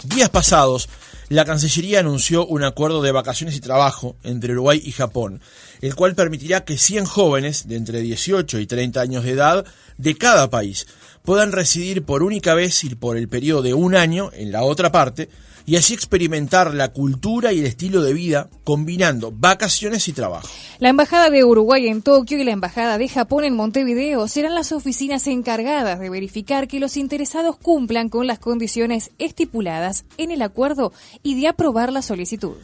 Días pasados, la Cancillería anunció un acuerdo de vacaciones y trabajo entre Uruguay y Japón, el cual permitirá que 100 jóvenes de entre 18 y 30 años de edad de cada país puedan residir por única vez y por el periodo de un año en la otra parte y así experimentar la cultura y el estilo de vida combinando vacaciones y trabajo. La Embajada de Uruguay en Tokio y la Embajada de Japón en Montevideo serán las oficinas encargadas de verificar que los interesados cumplan con las condiciones estipuladas en el acuerdo y de aprobar la solicitud.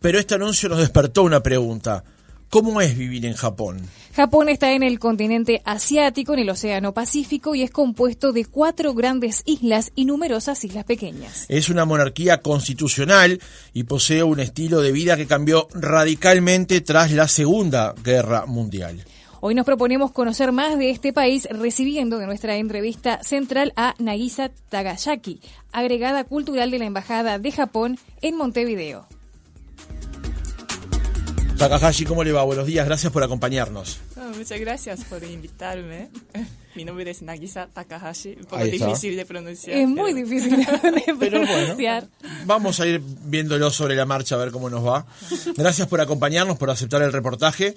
Pero este anuncio nos despertó una pregunta. ¿Cómo es vivir en Japón? Japón está en el continente asiático, en el Océano Pacífico, y es compuesto de 4 grandes islas y numerosas islas pequeñas. Es una monarquía constitucional y posee un estilo de vida que cambió radicalmente tras la Segunda Guerra Mundial. Hoy nos proponemos conocer más de este país recibiendo de nuestra entrevista central a Nagisa Takayaki, agregada cultural de la Embajada de Japón en Montevideo. Takahashi, ¿cómo le va? Buenos días, gracias por acompañarnos. Muchas gracias por invitarme. Mi nombre es Nagisa Takahashi, un poco Ahí está. difícil de pronunciar. Es muy difícil de pronunciar. Vamos a ir viéndolo sobre la marcha a ver cómo nos va. Gracias por acompañarnos, por aceptar el reportaje.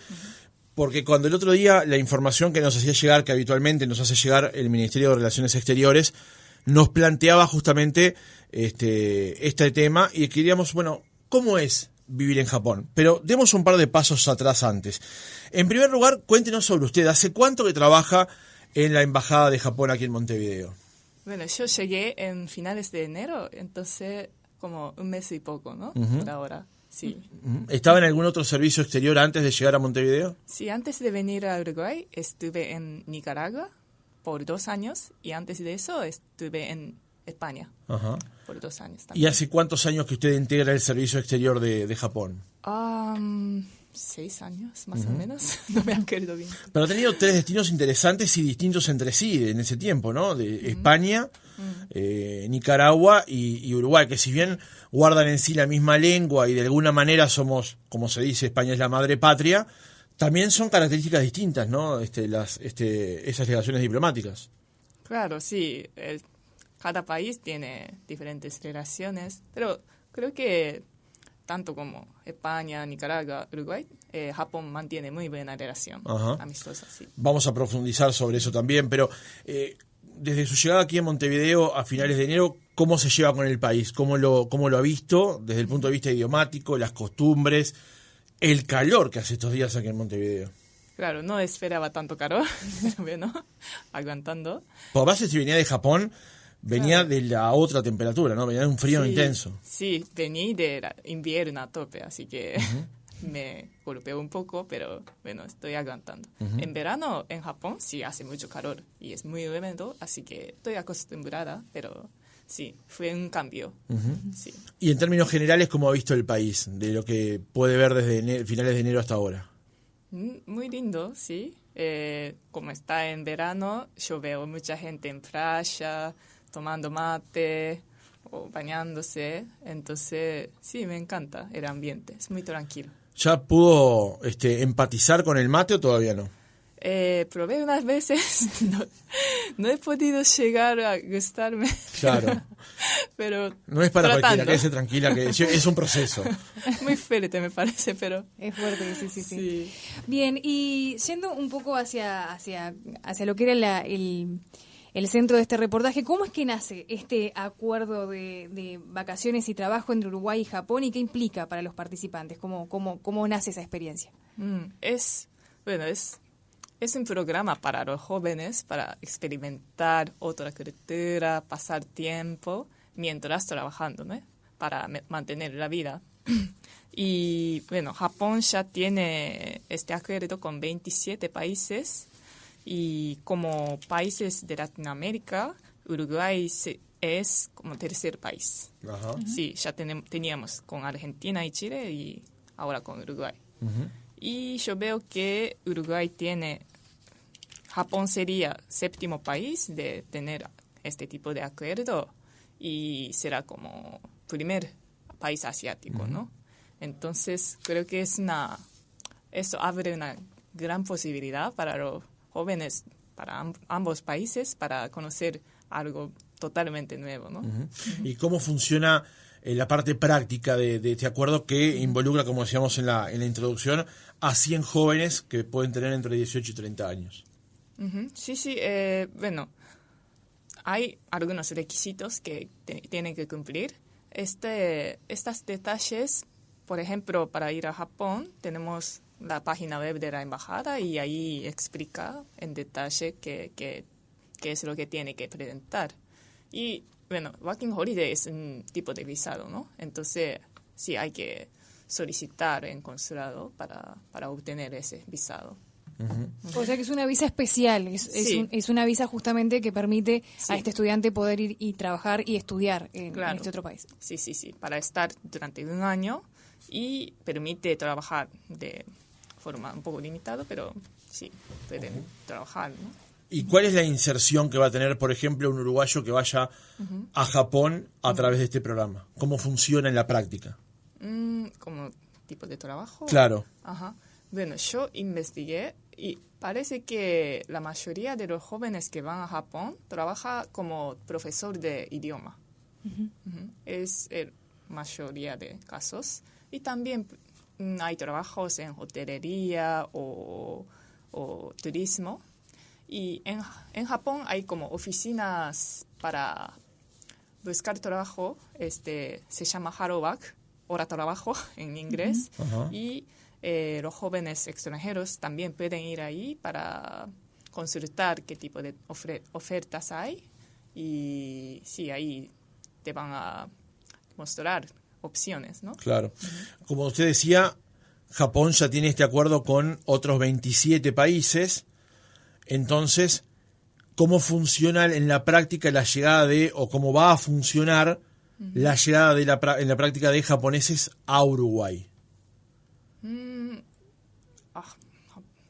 Porque cuando el otro día la información que nos hacía llegar, que habitualmente nos hace llegar el Ministerio de Relaciones Exteriores, nos planteaba justamente este tema y queríamos, bueno, ¿cómo es vivir en Japón? Pero demos un par de pasos atrás antes. En primer lugar, cuéntenos sobre usted. ¿Hace cuánto que trabaja en la Embajada de Japón aquí en Montevideo? Bueno, yo llegué en finales de enero, entonces como un mes y poco, ¿no? Por ahora, sí. ¿Estaba en algún otro servicio exterior antes de llegar a Montevideo? Sí, antes de venir a Uruguay estuve en Nicaragua por 2 años y antes de eso estuve en España por 2 años también. ¿Y hace cuántos años que usted integra el servicio exterior de Japón? 6 años, más o menos. No me acuerdo bien. Pero ha tenido 3 destinos interesantes y distintos entre sí en ese tiempo, ¿no? De España, Nicaragua y Uruguay, que si bien guardan en sí la misma lengua y de alguna manera somos, como se dice, España es la madre patria, también son características distintas, ¿no? Esas legaciones diplomáticas. Claro, sí. Cada país tiene diferentes relaciones, pero creo que tanto como España, Nicaragua, Uruguay, Japón mantiene muy buena relación amistosa. Sí. Vamos a profundizar sobre eso también, pero desde su llegada aquí en Montevideo a finales de enero, ¿cómo se lleva con el país? ¿Cómo lo ha visto desde el punto de vista idiomático, las costumbres, el calor que hace estos días aquí en Montevideo? Claro, no esperaba tanto calor, pero bueno, aguantando. Por base, si venía de Japón, venía de la otra temperatura, ¿no? Venía de un frío intenso. Sí, vení de invierno a tope, así que me golpeó un poco, pero bueno, estoy aguantando. En verano en Japón sí hace mucho calor y es muy húmedo, así que estoy acostumbrada, pero sí, fue un cambio. Sí. Y en términos generales, ¿cómo ha visto el país de lo que puede ver desde finales de enero hasta ahora? Muy lindo, sí. Como está en verano, yo veo mucha gente en playa, tomando mate o bañándose. Entonces, sí, me encanta el ambiente. Es muy tranquilo. ¿Ya pudo empatizar con el mate o todavía no? Probé unas veces. No he podido llegar a gustarme. Claro. Pero no es para tratando. Cualquiera, quédese tranquila, que es un proceso. Muy fuerte me parece, pero... Es fuerte, sí. Sí. Bien, y yendo un poco hacia lo que era el centro de este reportaje, ¿cómo es que nace este acuerdo de vacaciones y trabajo entre Uruguay y Japón y qué implica para los participantes? ¿Cómo nace esa experiencia? Es un programa para los jóvenes para experimentar otra cultura, pasar tiempo mientras trabajando, ¿no? Para mantener la vida. Y bueno, Japón ya tiene este acuerdo con 27 países. Y como países de Latinoamérica, Uruguay es como tercer país. Sí, ya teníamos con Argentina y Chile y ahora con Uruguay. Y yo veo que Japón sería séptimo país de tener este tipo de acuerdo y será como primer país asiático, ¿no? Entonces creo que eso abre una gran posibilidad para los jóvenes, para ambos países, para conocer algo totalmente nuevo, ¿no? ¿Y cómo funciona la parte práctica de este acuerdo que involucra, como decíamos en la introducción, a 100 jóvenes que pueden tener entre 18 y 30 años? Sí, bueno, hay algunos requisitos que tienen que cumplir. Estos detalles, por ejemplo, para ir a Japón, tenemos la página web de la embajada y ahí explica en detalle qué es lo que tiene que presentar. Y, bueno, Working Holiday es un tipo de visado, ¿no? Entonces, sí, hay que solicitar en consulado para obtener ese visado. O sea que es una visa especial, es una visa justamente que permite a este estudiante poder ir y trabajar y estudiar en este otro país. Sí, para estar durante un año y permite trabajar de forma un poco limitada, pero sí, pueden trabajar, ¿no? ¿Y cuál es la inserción que va a tener, por ejemplo, un uruguayo que vaya a Japón a través de este programa? ¿Cómo funciona en la práctica? ¿Como tipo de trabajo? Claro. Ajá. Bueno, yo investigué y parece que la mayoría de los jóvenes que van a Japón trabaja como profesor de idioma. Es la mayoría de casos. Y también hay trabajos en hotelería o turismo. Y en Japón hay como oficinas para buscar trabajo. Se llama Harowak, hora trabajo en inglés. Y los jóvenes extranjeros también pueden ir ahí para consultar qué tipo de ofertas hay. Y sí, ahí te van a mostrar opciones, ¿no? Claro. Como usted decía, Japón ya tiene este acuerdo con otros 27 países. Entonces, ¿cómo funciona en la práctica la llegada o cómo va a funcionar la llegada en la práctica de japoneses a Uruguay?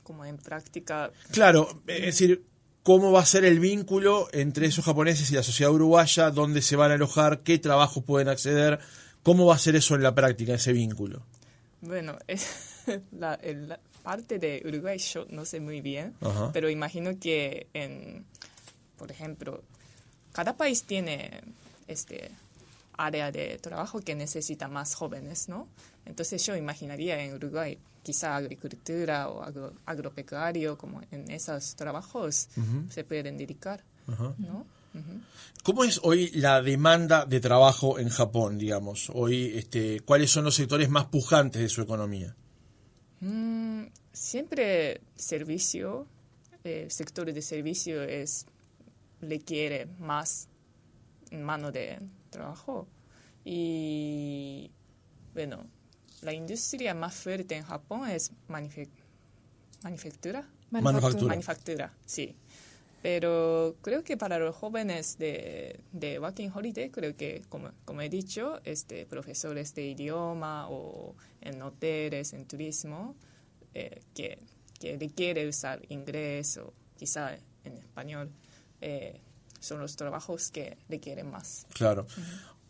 Como en práctica. Claro, es decir, ¿cómo va a ser el vínculo entre esos japoneses y la sociedad uruguaya? ¿Dónde se van a alojar? ¿Qué trabajos pueden acceder? ¿Cómo va a ser eso en la práctica, ese vínculo? Bueno, la parte de Uruguay yo no sé muy bien, pero imagino que por ejemplo, cada país tiene área de trabajo que necesita más jóvenes, ¿no? Entonces yo imaginaría en Uruguay quizá agricultura o agropecuario, como en esos trabajos se pueden dedicar, ¿no? ¿Cómo es hoy la demanda de trabajo en Japón, digamos? Hoy, ¿cuáles son los sectores más pujantes de su economía? Siempre servicio, sector de servicio requiere más mano de trabajo. Y, bueno, la industria más fuerte en Japón es manufactura. Manufactura, sí. Pero creo que para los jóvenes de Working Holiday, creo que, como he dicho, profesores de idioma o en hoteles, en turismo, que requiere usar inglés o quizá en español, son los trabajos que requieren más. Claro.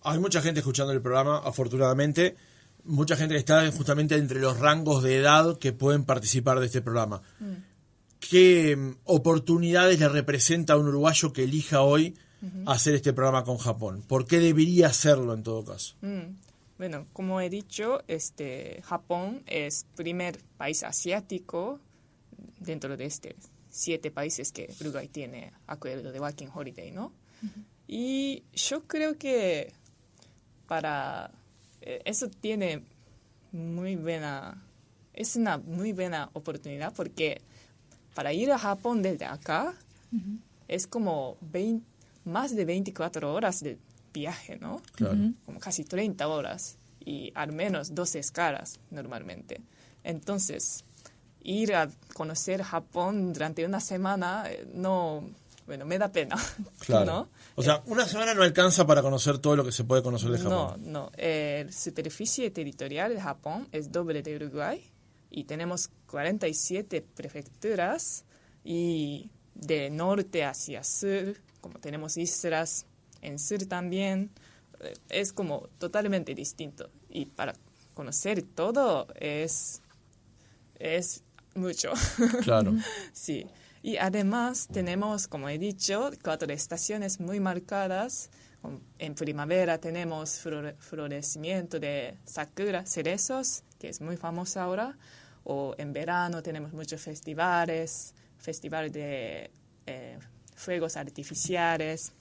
Hay mucha gente escuchando el programa, afortunadamente, mucha gente que está justamente entre los rangos de edad que pueden participar de este programa. ¿Qué oportunidades le representa a un uruguayo que elija hoy hacer este programa con Japón? ¿Por qué debería hacerlo en todo caso? Bueno, como he dicho, Japón es primer país asiático dentro de 7 países que Uruguay tiene acuerdo de Working Holiday, ¿no? Y yo creo que eso tiene es una muy buena oportunidad porque para ir a Japón desde acá es como más de 24 horas de viaje, ¿no? Claro. Como casi 30 horas y al menos 12 escalas normalmente. Entonces, ir a conocer Japón durante una semana, me da pena. Claro. ¿No? O sea, una semana no alcanza para conocer todo lo que se puede conocer de Japón. No. La superficie territorial de Japón es doble de Uruguay y tenemos 47 prefecturas y de norte hacia sur, como tenemos islas en sur también, es como totalmente distinto. Y para conocer todo es mucho. Claro. Sí. Y además tenemos, como he dicho, 4 estaciones muy marcadas. En primavera tenemos florecimiento de sakura, cerezos, que es muy famoso ahora. O en verano tenemos muchos festivales de fuegos artificiales.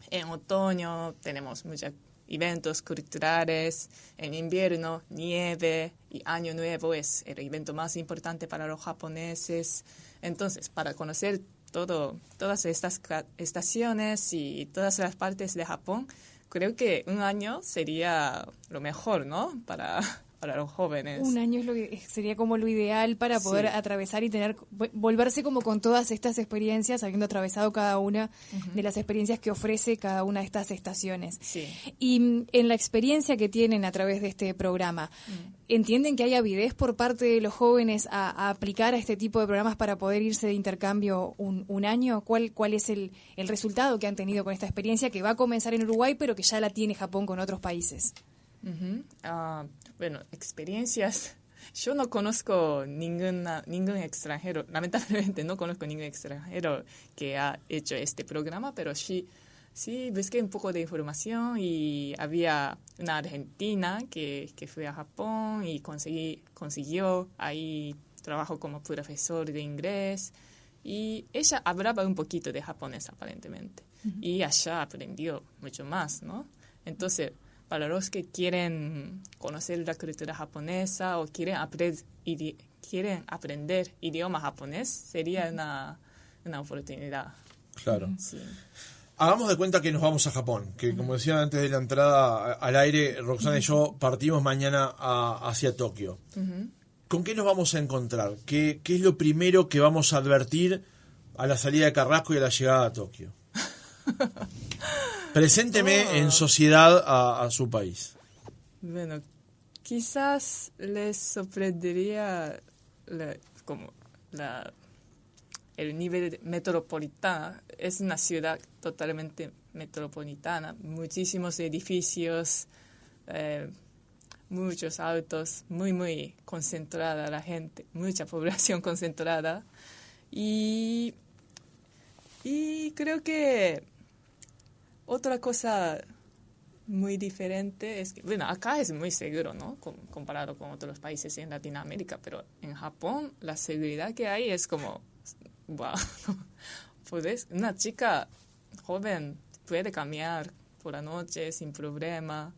En otoño tenemos muchos eventos culturales. En invierno, nieve y Año Nuevo es el evento más importante para los japoneses. Entonces, para conocer todas estas estaciones y todas las partes de Japón, creo que un año sería lo mejor, ¿no? Para los jóvenes. Un año sería como lo ideal para poder atravesar y volverse como con todas estas experiencias, habiendo atravesado cada una de las experiencias que ofrece cada una de estas estaciones. Sí. Y en la experiencia que tienen a través de este programa, ¿entienden que hay avidez por parte de los jóvenes a aplicar a este tipo de programas para poder irse de intercambio un año? ¿Cuál es el resultado que han tenido con esta experiencia que va a comenzar en Uruguay, pero que ya la tiene Japón con otros países? Bueno, experiencias. Yo no conozco ningún extranjero, lamentablemente no conozco ningún extranjero que ha hecho este programa, pero sí busqué un poco de información y había una argentina que fue a Japón y consiguió ahí trabajo como profesor de inglés y ella hablaba un poquito de japonés aparentemente y allá aprendió mucho más, ¿no? Entonces, para los que quieren conocer la cultura japonesa o quieren aprender idioma japonés, sería una oportunidad. Claro. Sí. Hagamos de cuenta que nos vamos a Japón, que como decía antes de la entrada al aire, Roxana y yo partimos mañana hacia Tokio. ¿Con qué nos vamos a encontrar? ¿Qué es lo primero que vamos a advertir a la salida de Carrasco y a la llegada a Tokio? Presénteme en sociedad a su país. Bueno, quizás les sorprendería el nivel metropolitano. Es una ciudad totalmente metropolitana, muchísimos edificios, muchos autos, muy concentrada la gente, mucha población concentrada. Y creo que otra cosa muy diferente es que, bueno, acá es muy seguro, ¿no? Comparado con otros países en Latinoamérica, pero en Japón la seguridad que hay es como, wow, una chica joven puede caminar por la noche sin problema.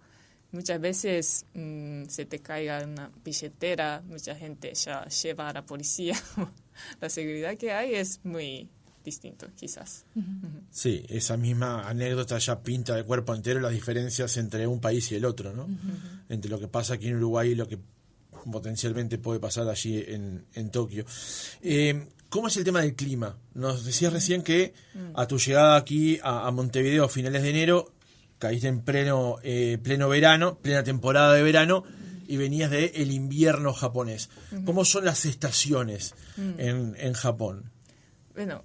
Muchas veces se te caiga una billetera, mucha gente ya lleva a la policía. La seguridad que hay es muy distinto, quizás. Sí, esa misma anécdota ya pinta de cuerpo entero las diferencias entre un país y el otro, ¿no? Entre lo que pasa aquí en Uruguay y lo que potencialmente puede pasar allí en Tokio. ¿Cómo es el tema del clima? Nos decías recién que a tu llegada aquí a Montevideo a finales de enero caíste en pleno verano, plena temporada de verano, y venías del invierno japonés. ¿Cómo son las estaciones en Japón? Bueno,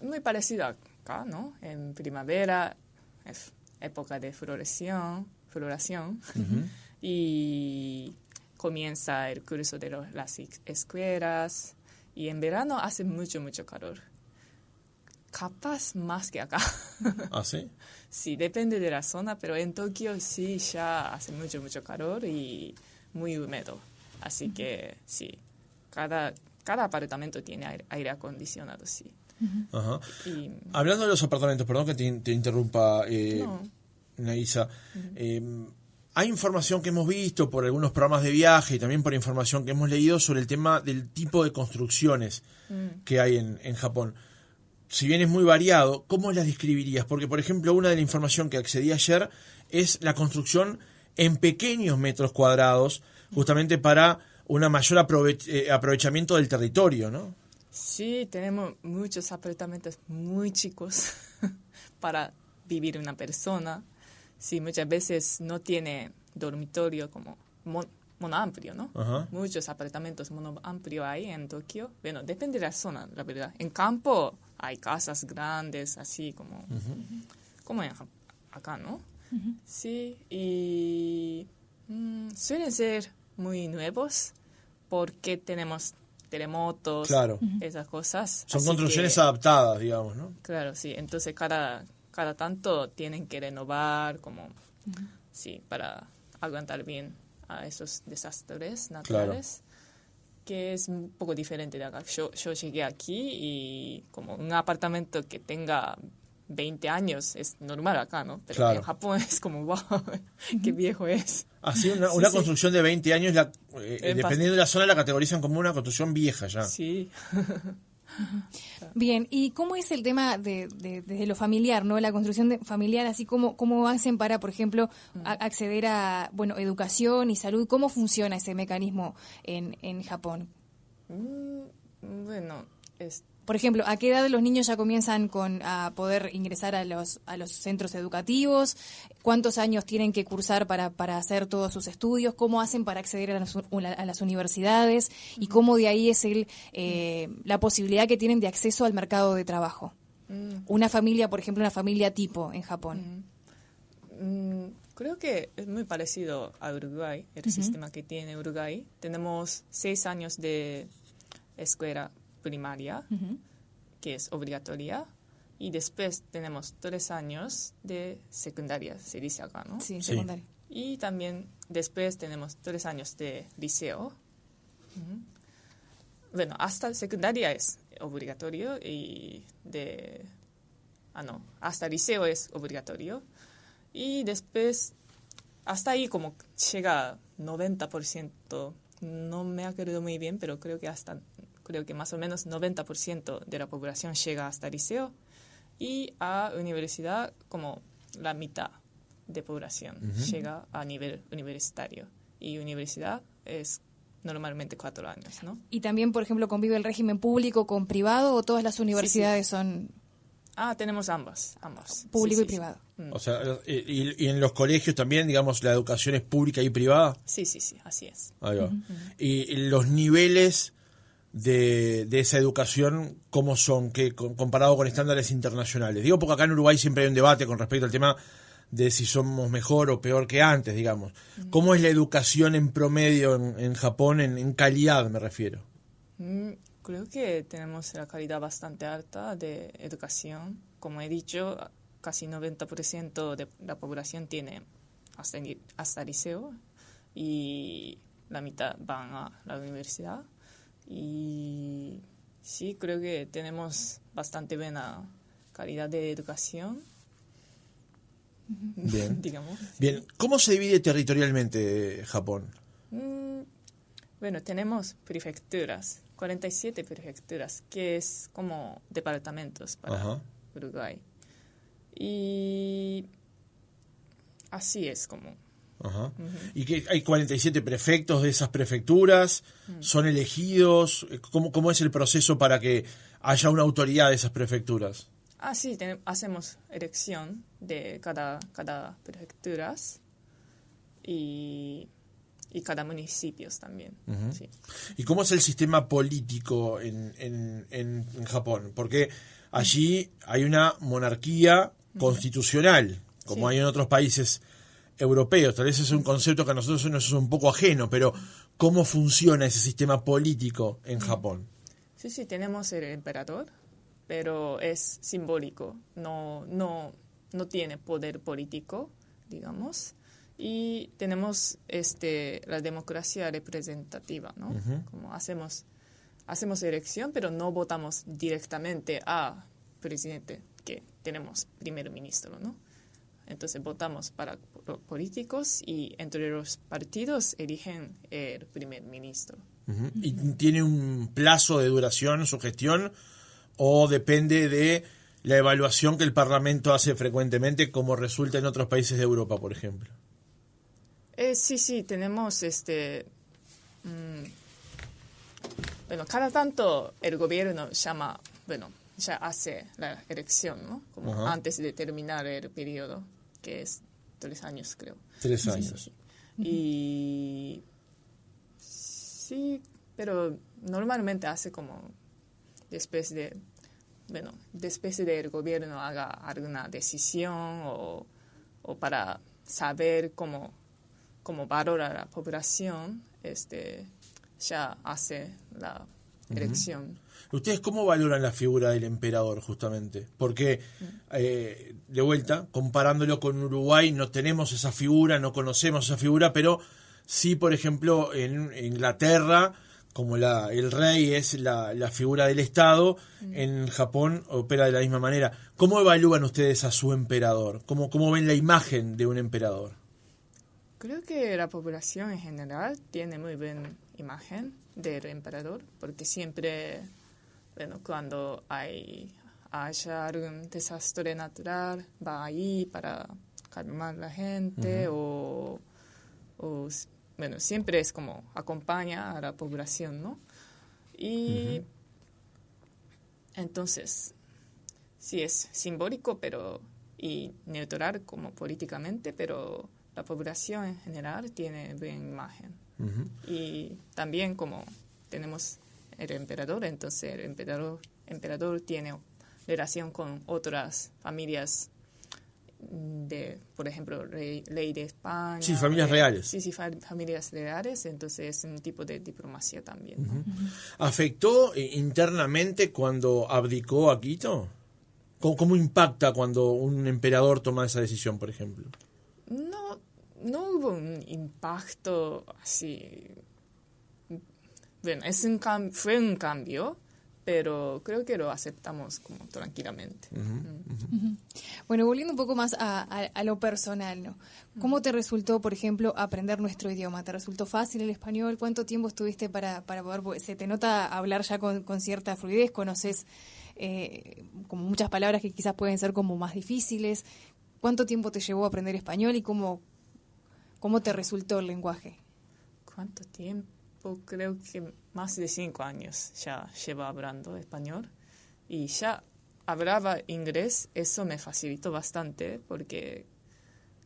muy parecido acá, ¿no? En primavera es época de floración y comienza el curso de las escuelas y en verano hace mucho calor. Capaz más que acá. ¿Ah, sí? Sí, depende de la zona, pero en Tokio sí ya hace mucho calor y muy húmedo. Así que sí, cada apartamento tiene aire acondicionado, sí. Ajá. Hablando de los apartamentos, perdón que te interrumpa, Naisa. Hay información que hemos visto por algunos programas de viaje y también por información que hemos leído sobre el tema del tipo de construcciones que hay en Japón. Si bien es muy variado, ¿cómo las describirías? Porque, por ejemplo, una de la información que accedí ayer es la construcción en pequeños metros cuadrados, justamente para un mayor aprovechamiento del territorio, ¿no? Sí, tenemos muchos apartamentos muy chicos para vivir una persona. Sí, muchas veces no tiene dormitorio como monoamplio, ¿no? Ajá. Muchos apartamentos monoamplio hay en Tokio. Bueno, depende de la zona, la verdad. En campo hay casas grandes, así como acá, ¿no? Sí, y suelen ser muy nuevos porque tenemos terremotos, Claro. esas cosas. Son Así construcciones que, adaptadas, digamos, ¿no? claro, sí. Entonces cada tanto tienen que renovar como, sí, para aguantar bien a esos desastres naturales. Que es un poco diferente de acá. Yo llegué aquí y como un apartamento que tenga 20 años es normal acá, ¿no? Pero Claro. en Japón es como, wow, qué viejo es. Así, una Sí. construcción de 20 años, dependiendo de la zona, la categorizan como una construcción vieja ya. Sí. Bien, ¿y cómo es el tema desde lo familiar, ¿no? La construcción familiar, así como cómo hacen para, por ejemplo, acceder a, bueno, educación y salud? ¿Cómo funciona ese mecanismo en Japón? Bueno, Por ejemplo, ¿a qué edad los niños ya comienzan a poder ingresar a los centros educativos? ¿Cuántos años tienen que cursar para hacer todos sus estudios? ¿Cómo hacen para acceder a las universidades? ¿Y cómo de ahí es la posibilidad que tienen de acceso al mercado de trabajo? Una familia, por ejemplo, una familia tipo en Japón. creo que es muy parecido a Uruguay, el sistema que tiene Uruguay. Tenemos 6 años de escuela primaria, que es obligatoria, y después tenemos 3 años de secundaria, se dice acá, ¿no? Sí, secundaria. Y también después tenemos 3 años de liceo. Bueno, hasta secundaria es obligatorio hasta liceo es obligatorio. Y después, hasta ahí como llega 90%, no me acuerdo muy bien, pero creo que más o menos 90% de la población llega hasta liceo, y a universidad como la mitad de población llega a nivel universitario, y universidad es normalmente 4 años, ¿no? ¿Y también, por ejemplo, convive el régimen público con privado o todas las universidades son tenemos ambas. público Sí, y privado? O sea, y en los colegios también, digamos, la educación es pública y privada. Sí, así es. Ahí va. Y los niveles de esa educación, ¿cómo son comparado con estándares internacionales? Digo, porque acá en Uruguay siempre hay un debate con respecto al tema de si somos mejor o peor que antes, digamos. ¿Cómo es la educación en promedio en Japón, en calidad me refiero? Creo que tenemos la calidad bastante alta de educación. Como he dicho, casi 90% de la población tiene hasta liceo, y la mitad van a la universidad. Y sí, creo que tenemos bastante buena calidad de educación. Bien. Digamos. Bien. ¿Cómo se divide territorialmente Japón? Bueno, tenemos prefecturas, 47 prefecturas, que es como departamentos para Uruguay. Y así es como. Y que hay 47 prefectos de esas prefecturas, son elegidos. ¿Cómo es el proceso para que haya una autoridad de esas prefecturas? Sí, hacemos elección de cada prefecturas y cada municipio también. Sí. ¿Y cómo es el sistema político en Japón? Porque allí hay una monarquía constitucional, como hay en otros países europeos. Tal vez es un concepto que a nosotros nos es un poco ajeno, pero ¿cómo funciona ese sistema político en Japón? Sí, tenemos el emperador, pero es simbólico, no tiene poder político, digamos. Y tenemos la democracia representativa, ¿no? Como hacemos elección, pero no votamos directamente a presidente, que tenemos primer ministro, ¿no? Entonces votamos para políticos, y entre los partidos eligen el primer ministro. ¿Y tiene un plazo de duración su gestión, o depende de la evaluación que el Parlamento hace frecuentemente, como resulta en otros países de Europa, por ejemplo? Sí, tenemos bueno, cada tanto el gobierno ya hace la elección, ¿no? Como antes de terminar el periodo, que es 3 años, creo. 3 años. Sí. Y sí, pero normalmente hace como después de el gobierno haga alguna decisión, o para saber cómo valora la población, ya hace la elección. ¿Ustedes cómo valoran la figura del emperador, justamente? Porque, de vuelta, comparándolo con Uruguay, no tenemos esa figura, no conocemos esa figura, pero sí, por ejemplo, en Inglaterra, como el rey es la figura del Estado, en Japón opera de la misma manera. ¿Cómo evalúan ustedes a su emperador? ¿Cómo ven la imagen de un emperador? Creo que la población en general tiene muy buena imagen del emperador, porque siempre, bueno, cuando haya algún desastre natural, va ahí para calmar a la gente o bueno, siempre es como acompaña a la población, ¿no? Y entonces, sí es simbólico y neutral como políticamente, pero la población en general tiene buena imagen. Y también como tenemos el emperador, entonces el emperador tiene relación con otras familias por ejemplo, rey de España. Sí, familias reales. Sí, familias reales, entonces es un tipo de diplomacia también, ¿no? ¿Afectó internamente cuando abdicó Akito? ¿Cómo impacta cuando un emperador toma esa decisión, por ejemplo? No hubo un impacto así. Bueno, fue un cambio, pero creo que lo aceptamos como tranquilamente. Bueno, volviendo un poco más a lo personal, ¿no? ¿Cómo te resultó, por ejemplo, aprender nuestro idioma? ¿Te resultó fácil el español? ¿Cuánto tiempo estuviste para poder? Porque se te nota hablar ya con cierta fluidez, conoces como muchas palabras que quizás pueden ser como más difíciles. ¿Cuánto tiempo te llevó a aprender español y cómo te resultó el lenguaje? ¿Cuánto tiempo? Creo que más de 5 años ya llevo hablando español y ya hablaba inglés. Eso me facilitó bastante porque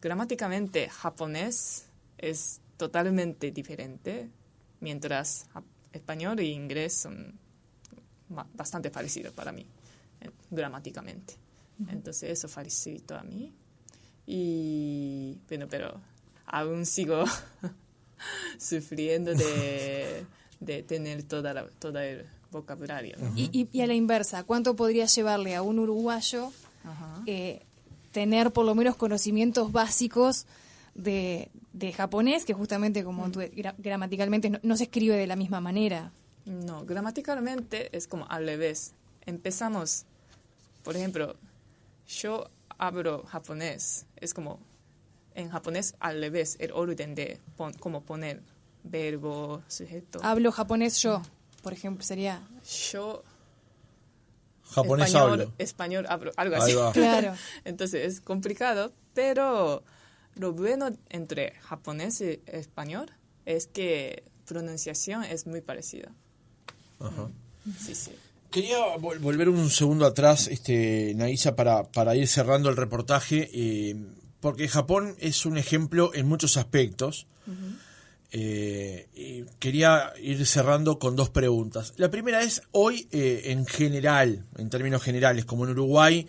gramáticamente japonés es totalmente diferente, mientras español e inglés son bastante parecidos para mí, gramáticamente. Entonces eso facilitó a mí. Y bueno, pero aún sigo sufriendo de tener todo el vocabulario, ¿no? Y a la inversa, ¿cuánto podría llevarle a un uruguayo tener por lo menos conocimientos básicos de japonés, que justamente como tú, gramaticalmente no se escribe de la misma manera? No, gramaticalmente es como al revés. Empezamos, por ejemplo, yo hablo japonés, es como en japonés al revés, el orden de cómo poner verbo, sujeto. Hablo japonés yo, por ejemplo, sería... Yo... Japonés español hablo, algo así. Claro. Entonces es complicado, pero lo bueno entre japonés y español es que pronunciación es muy parecida. Sí. Quería volver un segundo atrás, Naisa, para ir cerrando el reportaje, porque Japón es un ejemplo en muchos aspectos. Y quería ir cerrando con 2 preguntas. La primera es, hoy en general, en términos generales, como en Uruguay,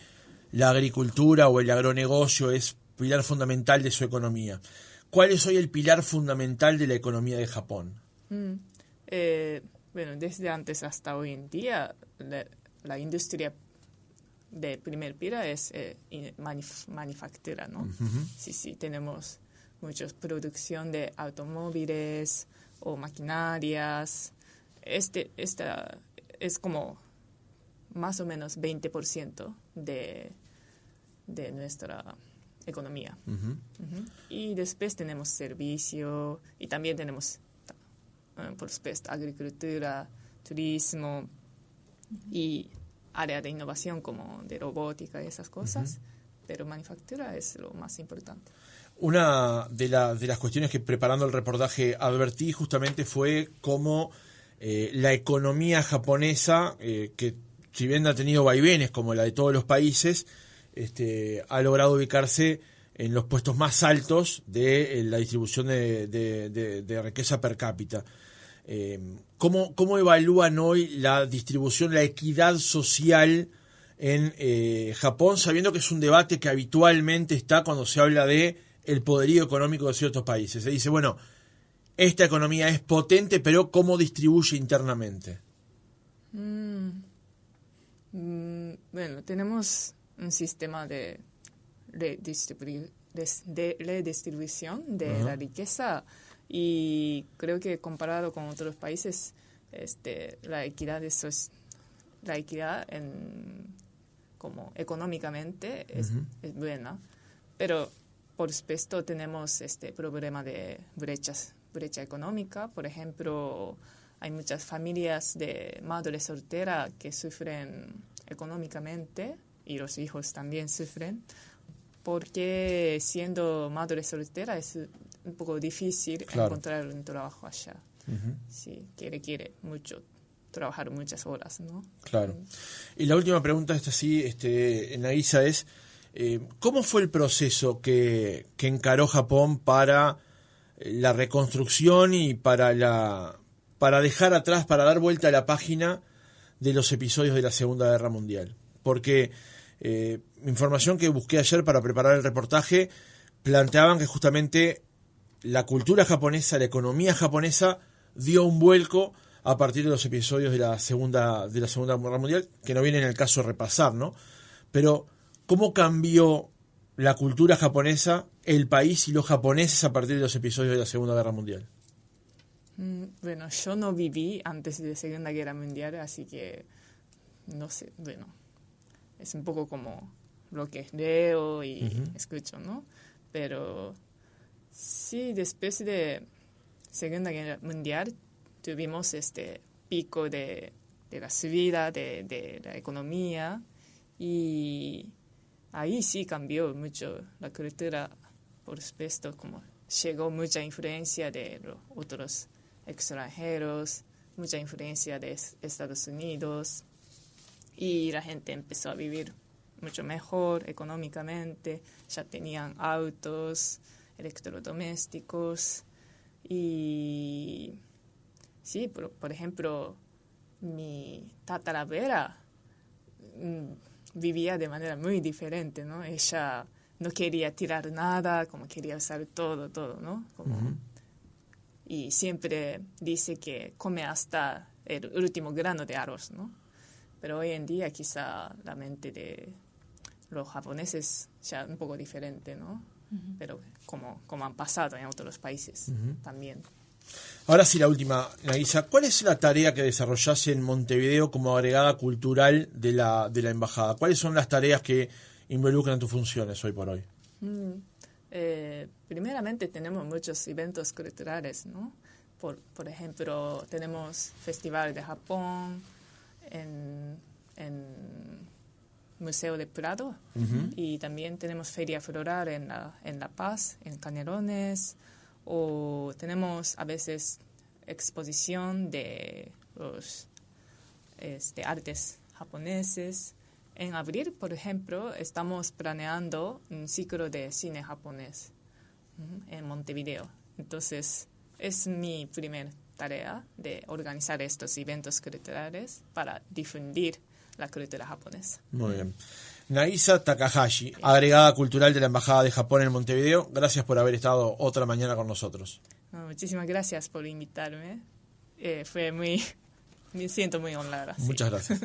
la agricultura o el agronegocio es pilar fundamental de su economía. ¿Cuál es hoy el pilar fundamental de la economía de Japón? Bueno, desde antes hasta hoy en día, la industria de primer pilar es manufactura, ¿no? Sí, tenemos mucha producción de automóviles o maquinarias. Esta es como más o menos 20% de nuestra economía. Y después tenemos servicio y también tenemos, por supuesto, agricultura, turismo y área de innovación como de robótica y esas cosas, pero manufactura es lo más importante. Una de las cuestiones que preparando el reportaje advertí justamente fue cómo la economía japonesa, que si bien ha tenido vaivenes como la de todos los países, ha logrado ubicarse en los puestos más altos de la distribución de riqueza per cápita. ¿Cómo evalúan hoy la distribución, la equidad social en Japón, sabiendo que es un debate que habitualmente está cuando se habla de el poderío económico de ciertos países? Se dice, bueno, esta economía es potente, pero ¿cómo distribuye internamente? Bueno, tenemos un sistema de redistribución de la riqueza y creo que comparado con otros países, la equidad como económicamente es buena, pero por supuesto tenemos este problema de brecha económica. Por ejemplo, hay muchas familias de madres solteras que sufren económicamente y los hijos también sufren, porque siendo madre soltera es un poco difícil encontrar un trabajo allá. Sí, que requiere trabajar muchas horas, ¿no? Claro. Y la última pregunta Nagisa, es ¿cómo fue el proceso que encaró Japón para la reconstrucción y para dejar atrás, para dar vuelta a la página de los episodios de la Segunda Guerra Mundial? Porque información que busqué ayer para preparar el reportaje planteaban que justamente la cultura japonesa, la economía japonesa dio un vuelco a partir de los episodios de la Segunda Guerra Mundial, que no viene en el caso repasar, ¿no? Pero ¿cómo cambió la cultura japonesa, el país y los japoneses a partir de los episodios de la Segunda Guerra Mundial? Bueno, yo no viví antes de la Segunda Guerra Mundial, así que no sé, bueno, es un poco como lo que leo y escucho, ¿no? Pero sí, después de Segunda Guerra Mundial tuvimos este pico de la subida de la economía y ahí sí cambió mucho la cultura, por supuesto, como llegó mucha influencia de los otros extranjeros, mucha influencia de Estados Unidos y la gente empezó a vivir mucho mejor económicamente, ya tenían autos, electrodomésticos y sí, por ejemplo, mi tatarabuela vivía de manera muy diferente, ¿no? Ella no quería tirar nada, como quería usar todo, ¿no? Y siempre dice que come hasta el último grano de arroz, ¿no? Pero hoy en día quizá la mente de los japoneses ya un poco diferente, ¿no? Pero como han pasado en otros países también. Ahora sí, la última, Nagisa. ¿Cuál es la tarea que desarrollás en Montevideo como agregada cultural de la embajada? ¿Cuáles son las tareas que involucran tus funciones hoy por hoy? Primeramente tenemos muchos eventos culturales, ¿no? Por ejemplo, tenemos Festival de Japón en Museo de Prado y también tenemos Feria Floral en La Paz, en Canelones, o tenemos a veces exposición de los artes japoneses. En abril, por ejemplo, estamos planeando un ciclo de cine japonés en Montevideo. Entonces, es mi primera tarea de organizar estos eventos culturales para difundir la cultura japonesa. Muy bien. Nagisa Takahashi, agregada cultural de la Embajada de Japón en Montevideo, gracias por haber estado otra mañana con nosotros. Muchísimas gracias por invitarme. Me siento muy honrada. Muchas gracias.